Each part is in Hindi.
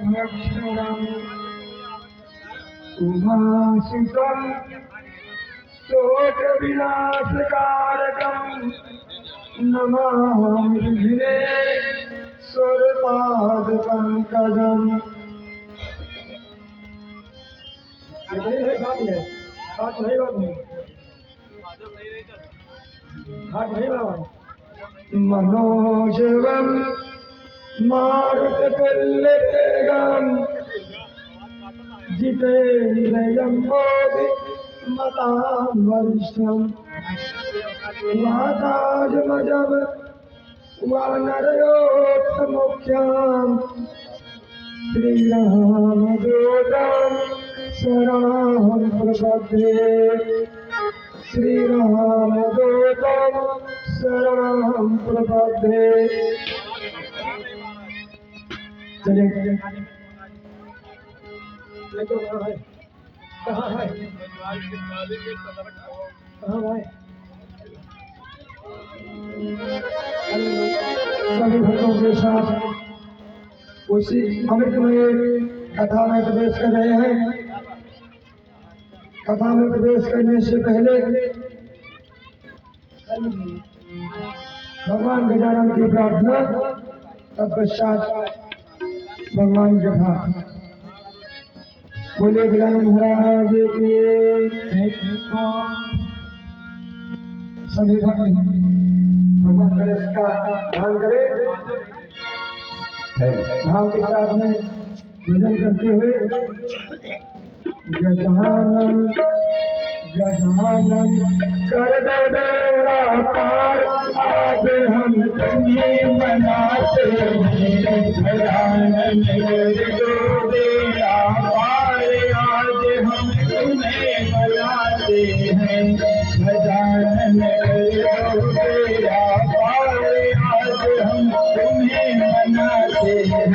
अक्षरम् उमासुतम् शोकविनाशकारकम् नमामि विघ्नेश्वरपादपङ्कजम्। मनोजवम् मारुततुल्यवेगम् जितेन्द्रियं मतां वरिष्ठम् वाताजमजं वानरयोत्तमुख्याम् श्रीरामदूतं शरणं प्रपद्ये। श्रीरामदूतं शरणं प्रपद्ये। चलिए कहाँ है भाई? सभी भक्तों के साथ उसी अमृतमय कथा में प्रवेश कर रहे हैं। कथा में प्रवेश करने से पहले भगवान गजानन की प्रार्थना, तत्पश्चात भगवान कथा। बोले गजानन महाराज की। सभी भक्त भगवान गणेश का ध्यान करें। भाव के साथ में भजन करते हुए गजानन गजानन कर दो बेड़ा पार, आज हम तुम्हें मनाते हैं। गजानन कर दो बेड़ा पार, आज हम तुम्हें मनाते हैं। गजानन कर दो बेड़ा पार, आज हम तुम्हें मनाते हैं।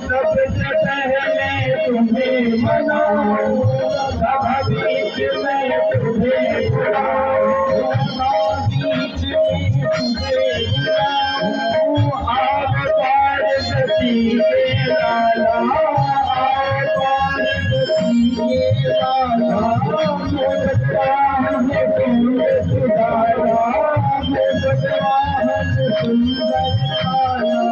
सबसे पहले तुम्हें मनाओ, सब बीच में तुम्हें बुलाओ, बीच में तुम्हें बुलाओ। आग पार्वती के लाला, आग पार्वती के लाला, मोदकान तुम्हें सुधारा, मोदकान सुंदर काला।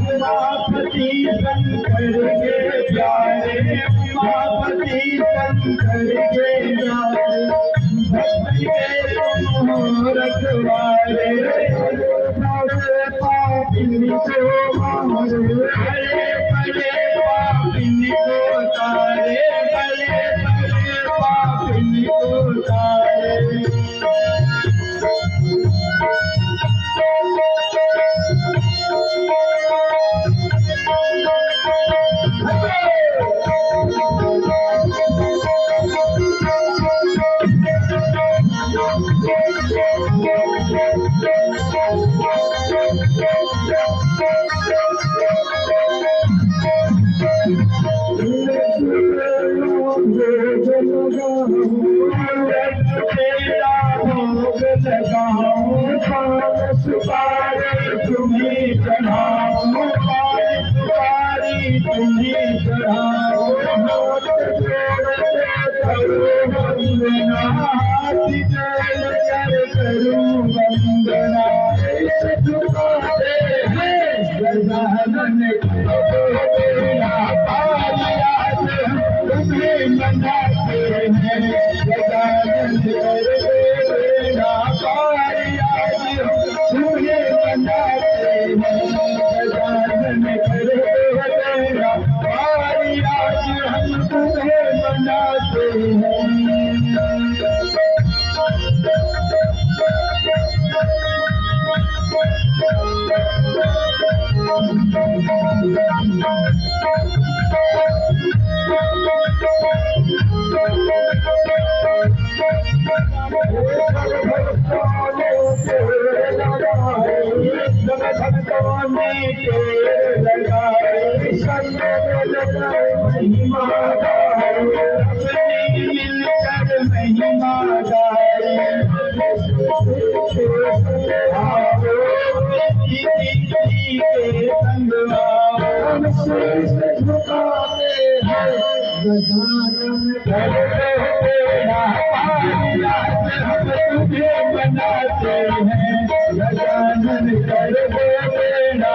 उमापति शंकर के प्यारे, उमापति शंकर के प्यारे, भक्ति के रखवारे, पापिनी को मारे, बड़े बड़े पापिनी को तारे, बड़े बड़े पापिनी को तारे। तुम्हें चढ़ाओ तुम्हें चढ़ाओ करूं वंदना तुम्हें मनाते हैं गजानन कर देना तुम्हें मनाते हैं गजानन कर देना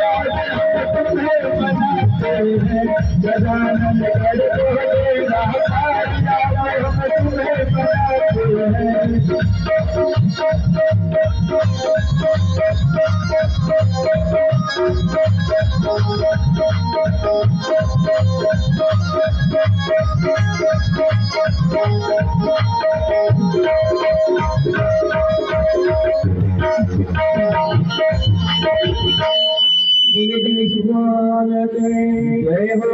आज हम तुम्हें मनाते हैं। बनाते हैं गजानन कर देना तुम्हें बनाते हैं गजानन कर देना तुम्हें बनाते जय हो।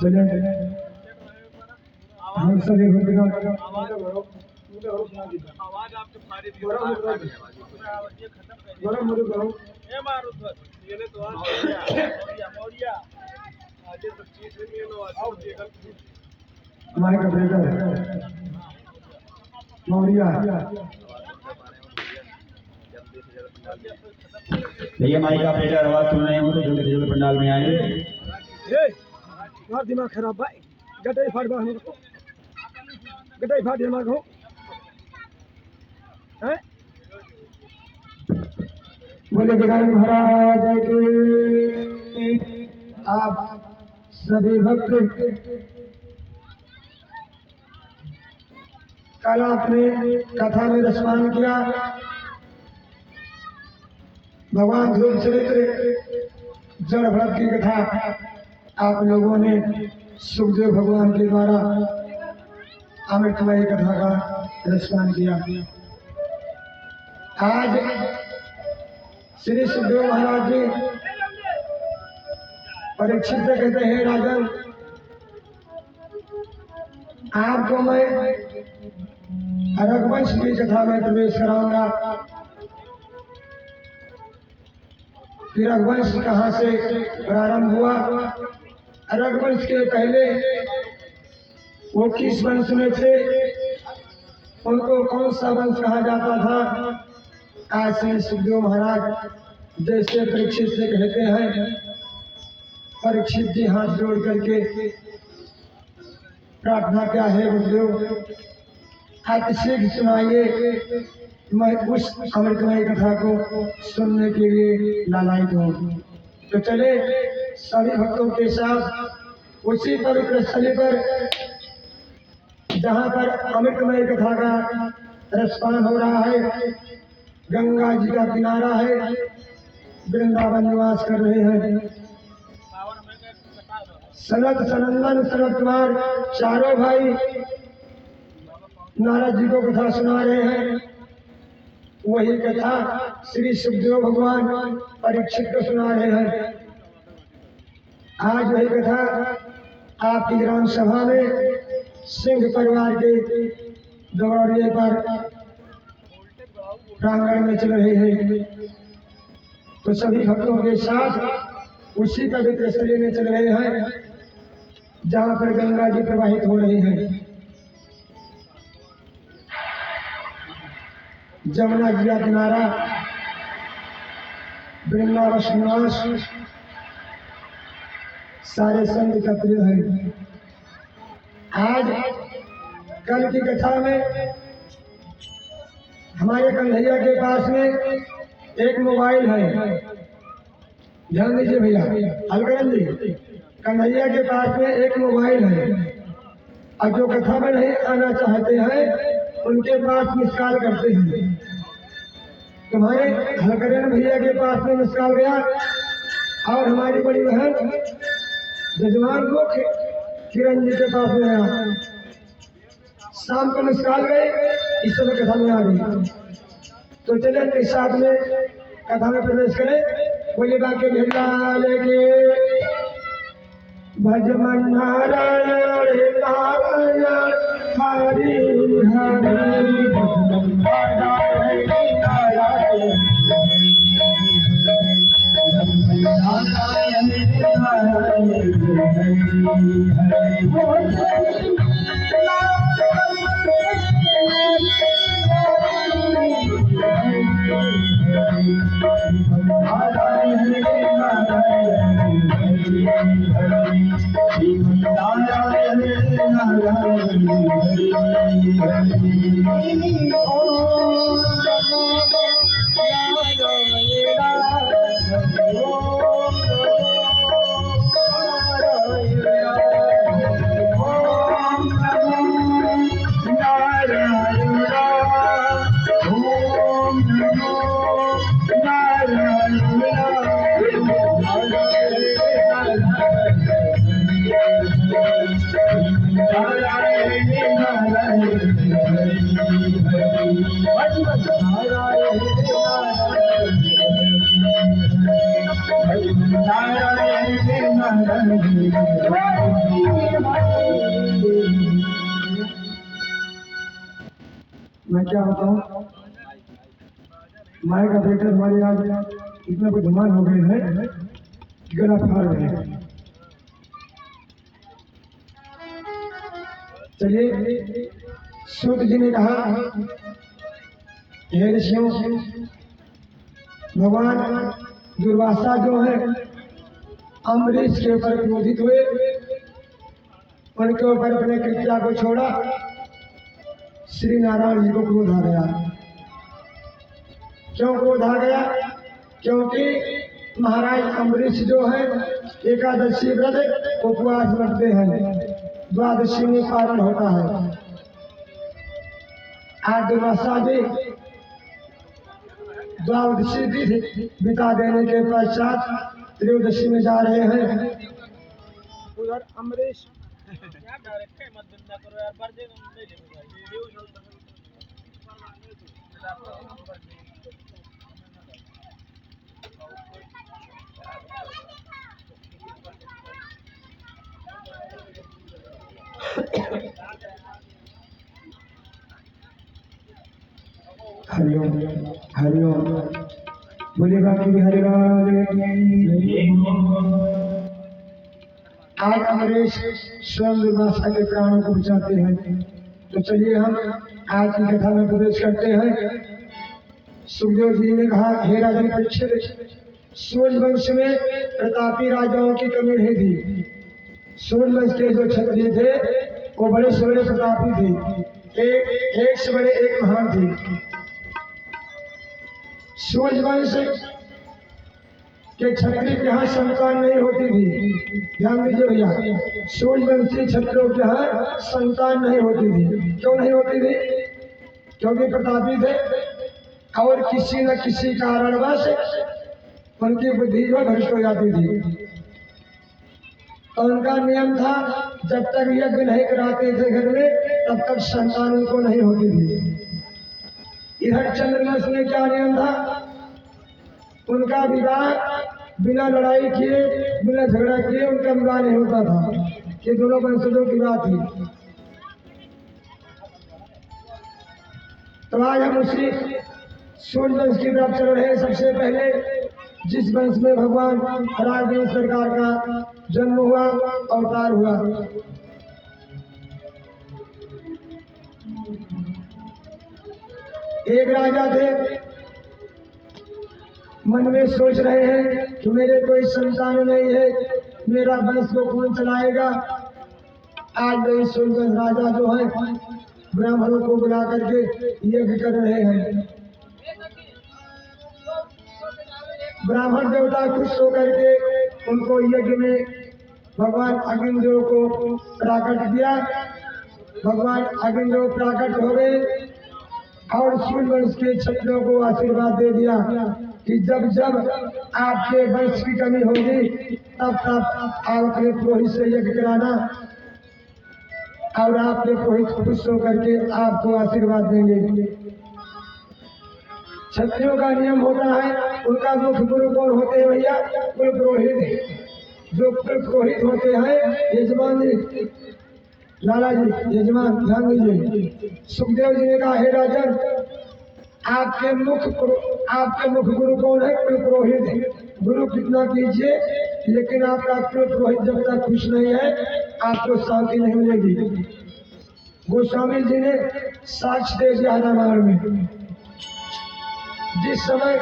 चले हम सभी भक्तगण आवाज आपके फाड़ी दी हमारे का बेटा मौर्या भैया माई का बेटा आवाज सुन रहे हो तो जल्दी से जल्दी पंडाल में आए। दिमाग खराब भाई गटाई फाड़ बाहर गटाई फाड़ दिमाग हो हैं बोले गजानन महाराज के आप सभी भक्त कल आपने कथा में रसमान किया भगवान ध्रुव चरित्र जड़ भरत की कथा आप लोगों ने सुखदेव भगवान के द्वारा अमृतमयी कथा का रसपान किया। आज श्री सुखदेव महाराज जी परीक्षित से कहते हैं राजन आपको मैं रघुवंश की कथा में प्रवेश कराऊंगा कि रघुवंश कहाँ से प्रारंभ हुआ। रघुवंश के पहले वो किस वंश में थे उनको कौन सा वंश कहा जाता था। आज श्री सुखदेव महाराज जैसे परीक्षित से कहते हैं परीक्षित जी हाथ जोड़ करके प्रार्थना क्या है गुरुदेव आप शीघ्र सुनाइए मैं उस अमृतमयी कथा को सुनने के लिए लालायित हूँ। तो चले सभी भक्तों के साथ उसी पवित्र स्थल पर जहाँ पर अमृतमयी कथा का रसपान हो रहा है। गंगा जी का किनारा है वृंदावन निवास कर रहे हैं सनत सनंदन सनत कुमार चारों भाई नारद जी को कथा सुना रहे हैं। वही कथा श्री सुखदेव भगवान परीक्षित को सुना रहे हैं। आज वही कथा आपकी ग्राम सभा में सिंह परिवार के दौड़िए पर प्रांगण में चल रही है। तो सभी भक्तों के साथ उसी पवित्र स्थली में चल रहे हैं जहाँ पर गंगा जी प्रवाहित हो रही है। जमुना जी का किनारा, वृंदावन निवास, सारे संत एकत्रित हैं। आज कल की कथा में हमारे कन्हैया के पास में एक मोबाइल है। ध्यान दीजिए भैया, अलकरन जी, कन्हैया के पास में एक मोबाइल है और जो कथा में नहीं आना चाहते हैं उनके पास मिस कॉल करते हैं। तुम्हारे हलकरन भैया के पास में मिस कॉल गया और हमारी बड़ी बहन जजमान को किरण जी के पास में आया। शाम को मिस कॉल गए, इस समय कथा में आ गई। तो चले के साथ में कथा में प्रवेश करें। बोले बाके भेला लेके भजमन नारायण नारायण हरि हरि भजमन नारायण नारायण नारायण मैं क्या बताऊं, माए का बेटा हमारे आज इतना बुद्धिमान हो गए हैं कि गला फाड़ रहे हैं। चलिए, सूत जी ने कहा, हे ऋषियों, भगवान दुर्वासा जो है अम्बरीश के ऊपर क्रोधित हुए, उनके ऊपर अपने कृत्या को छोड़ा। श्री नारायण जी को क्रोध आ गया। क्यों क्रोध आ गया? क्योंकि महाराज अम्बरीश जो है एकादशी व्रत उपवास रखते हैं, द्वादशी में पारण होता है। आज दुर्वासा जी द्वादशी तिथि बिता देने के पश्चात त्रयोदशी में जा रहे हैं। उधर अम्बरीश हरिओम हरिओम, बोले बाकी हरिराम। आज अमरीश स्वयं दुर्वासा के प्राणों को बचाते हैं। तो चलिए हम आज की कथा में प्रवेश करते हैं। सुखदेव जी ने कहा, हे राजन परीक्षित, सूर्यवंश में प्रतापी राजाओं की कमी नहीं थी। सूर्यवंश के जो क्षत्रिय थे वो बड़े से बड़े प्रतापी थे, एक से बड़े एक महान थे। सूर्यवंश के क्षत्रिय के यहाँ संतान नहीं होती थी। ध्यान दीजिए भैया, सूर्यवंशी क्षत्रियों के यहाँ संतान नहीं होती थी। क्यों नहीं होती थी? क्योंकि प्रतापी थे और किसी न किसी कारणवश उनकी बुद्धि जो भ्रष्ट हो जाती थी। तो उनका नियम था, जब तक यज्ञ नहीं कराते थे घर में, तब तक संतान उनको नहीं होती थी। इधर चंद्रवंश में क्या नियम था? उनका विवाह बिना लड़ाई किए, बिना झगड़ा किए उनका विवाह नहीं होता था। ये दोनों वंशजों की बात थी। तो आज हम उसी सूर्यवंश की तरफ चल रहे हैं। सबसे पहले जिस वंश में भगवान राघवेंद्र सरकार का जन्म हुआ, अवतार हुआ। एक राजा थे, मन में सोच रहे हैं कि मेरे कोई संतान नहीं है, मेरा वंश को कौन चलाएगा। आज नहीं सुनकर राजा जो है ब्राह्मणों को बुला करके यज्ञ कर रहे हैं। ब्राह्मण देवता खुश होकर के उनको यज्ञ में भगवान अग्निदेव को प्राकट किया। भगवान अग्निदेव प्राकट हो गए और सूर्य वंश के क्षत्रियों को आशीर्वाद दे दिया कि जब जब आपके वंश की कमी होगी तब तब आप अपने पुरोहित से यज्ञ कराना और आपके पुरोहित खुश होकर के आपको आशीर्वाद देंगे। क्षत्रियों का नियम होता है, उनका मुख्य गुरु कौन होते हैं भैया? कुल पुरोहित। जो कुल पुरोहित होते हैं यजमान जी, लाला जी यजमान ध्यान दीजिए। सुखदेव जी ने कहा, हे राजन, आपके मुख्य गुरु कौन है? कुल पुरोहित। गुरु कितना कीजिए, लेकिन आपका कुल पुरोहित जब तक खुश नहीं है आपको शांति नहीं मिलेगी। गोस्वामी जी ने साक्ष्य दे दिया रामायण में। जिस समय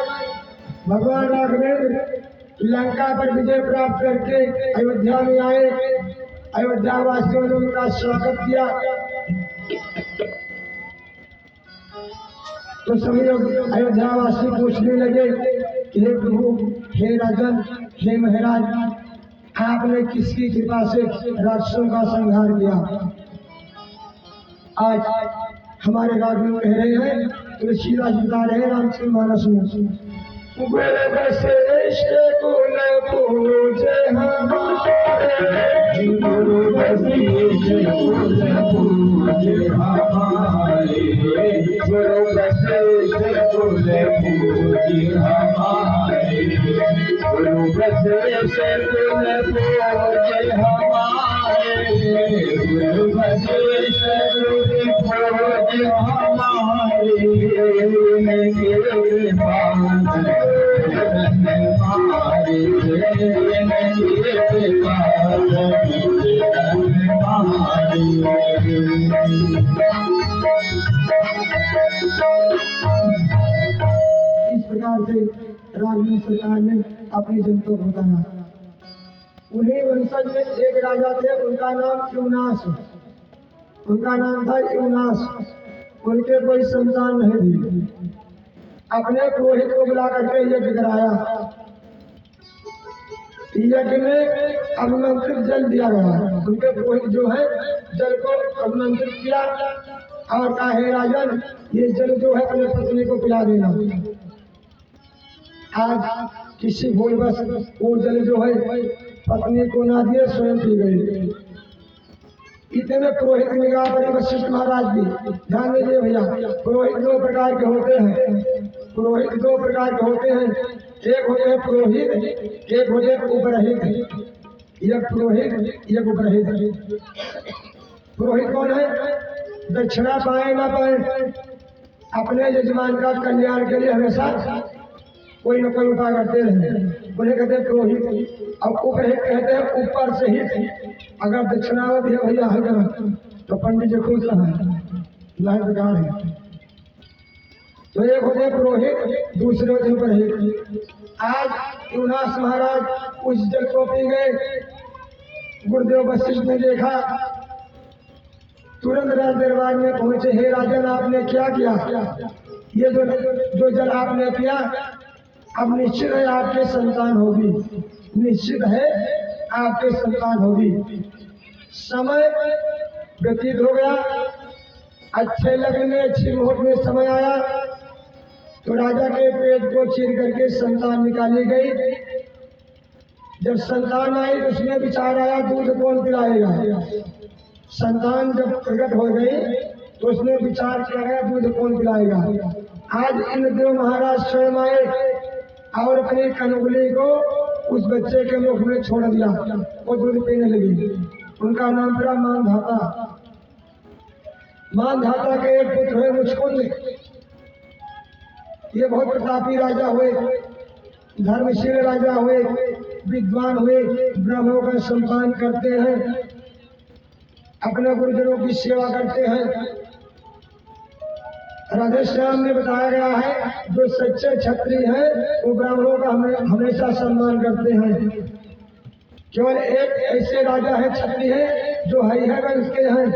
भगवान राघवेंद्र लंका पर विजय प्राप्त करके अयोध्या में आए, अयोध्या वासियों ने उनका स्वागत किया। तो सभी लोग अयोध्या वासी पूछने लगे कि हे प्रभु, हे राजन, हे महाराज, आपने किसकी कृपा से राक्षसों का संहार किया? आज हमारे राघवेंद्र कह रहे हैं, तुलसीदास बता रहे हैं रामचरित मानस में, इस प्रकार से राघवेंद्र सरकार ने अपनी जनता को बताया। उन्हीं वंशज में एक राजा थे, उनका नाम युवनाश। उनका नाम था युवनाश। उनके कोई संतान नहीं थी। अपने पुरोहित को बुला करके यज्ञ कराया। यज्ञ में अभिमंत्रित जल दिया गया। उनके पुरोहित जो है जल को अभिमंत्रित किया और कहा, हे राजन, ये जल जो है अपने पत्नी को पिला देना। आज किसी भूलवश वो जल जो है पत्नी को ना दिए, स्वयं पी गए। इतने पुरोहित निगाह पर वशिष्ठ महाराज भी ध्यान दीजिए भैया। पुरोहित दो प्रकार के होते हैं। पुरोहित दो प्रकार के होते हैं, एक होते हैं पुरोहित, एक होते हैं उपरहित। एक पुरोहित, एक उपरहित। पुरोहित कौन है? दक्षिणा पाए ना पाए, अपने यजमान का कल्याण के लिए हमेशा कोई न कोई उपाय करते रहे, उन्हें कहते हैं पुरोहित। और उपरहित कहते हैं ऊपर से ही अगर दक्षिणावत है भैया हर जगह तो पंडित जी खुश है, प्रकार है। तो एक होते पुरोहित, दूसरे होते पुरोहित। आज युवनाश महाराज उस जल को पी गए। गुरुदेव वशिष्ठ ने देखा, तुरंत राज दरबार में पहुंचे। हे राजन, आपने क्या किया? ये जो जल आपने पिया, अब निश्चित है आपके संतान होगी, निश्चित है आपके संतान होगी। समय व्यतीत हो गया। अच्छे लगन में, अच्छी मुहूर्त में समय आया तो राजा के पेट को चीर करके संतान निकाली गई। जब संतान आई तो उसमें विचार आया, दूध कौन पिलाएगा? संतान जब प्रकट हो गई तो उसने विचार किया गया, दूध कौन पिलाएगा? आज इंद्रदेव महाराज स्वयं आए और अपनी कनगुली को उस बच्चे के मुख में छोड़ दिया। वो दूध पीने लगी। उनका नाम पड़ा मानधाता। मानधाता के एक पुत्र हुए मुचकुंद। ये बहुत प्रतापी राजा हुए। धर्मशील राजा हुए, विद्वान हुए, ब्राह्मणों का सम्मान करते हैं, अपने गुरुजनों की सेवा करते हैं। राधे श्याम में बताया गया है जो सच्चे क्षत्रिय हैं वो ब्राह्मणों का हमेशा सम्मान करते हैं। केवल एक ऐसे राजा है क्षत्रिय है जो हरिहर वंश के हैं,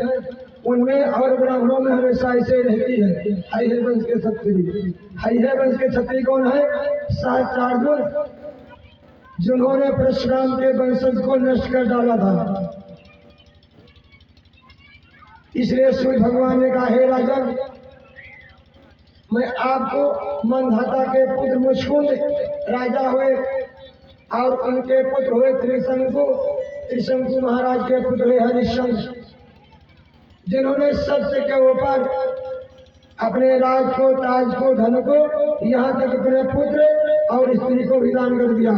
उनमें और ब्राह्मणों में हमेशा ऐसे रहती है हरिहर वंश के क्षत्रिय। हरिहर वंश के क्षत्रिय कौन है? सहस्त्रार्जुन, जिन्होंने परशुराम के वंशज को नष्ट कर डाला था। इसलिए सूर्य भगवान ने कहा, हे राजन, मैं आपको मंधाता के पुत्र मुचकुंद राजा हुए और उनके पुत्र हुए त्रिशंकु, त्रिशंकु महाराज के पुत्र हुए हरिश्चंद्र, जिन्होंने सत्य के ऊपर अपने राज को, ताज को, धन को, यहाँ तक अपने पुत्र और स्त्री को भी दान कर दिया।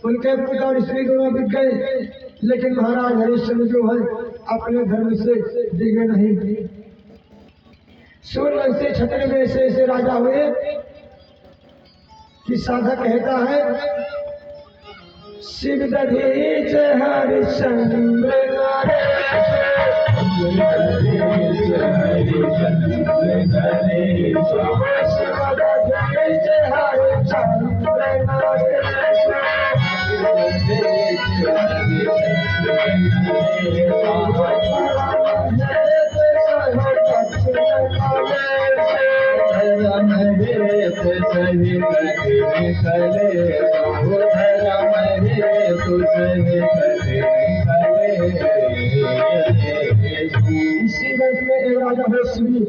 उनके पुत्र और स्त्री दोनों बिक गए, लेकिन महाराज हरिश्चंद्र जो है अपने धर्म से डिगे नहीं। सूर्यवंशी क्षत्रिय में ऐसे राजा हुए कि साधक कहता है, शिव दधीच हरिश्चंद्र इसी वंश में एक राजा है शिवी,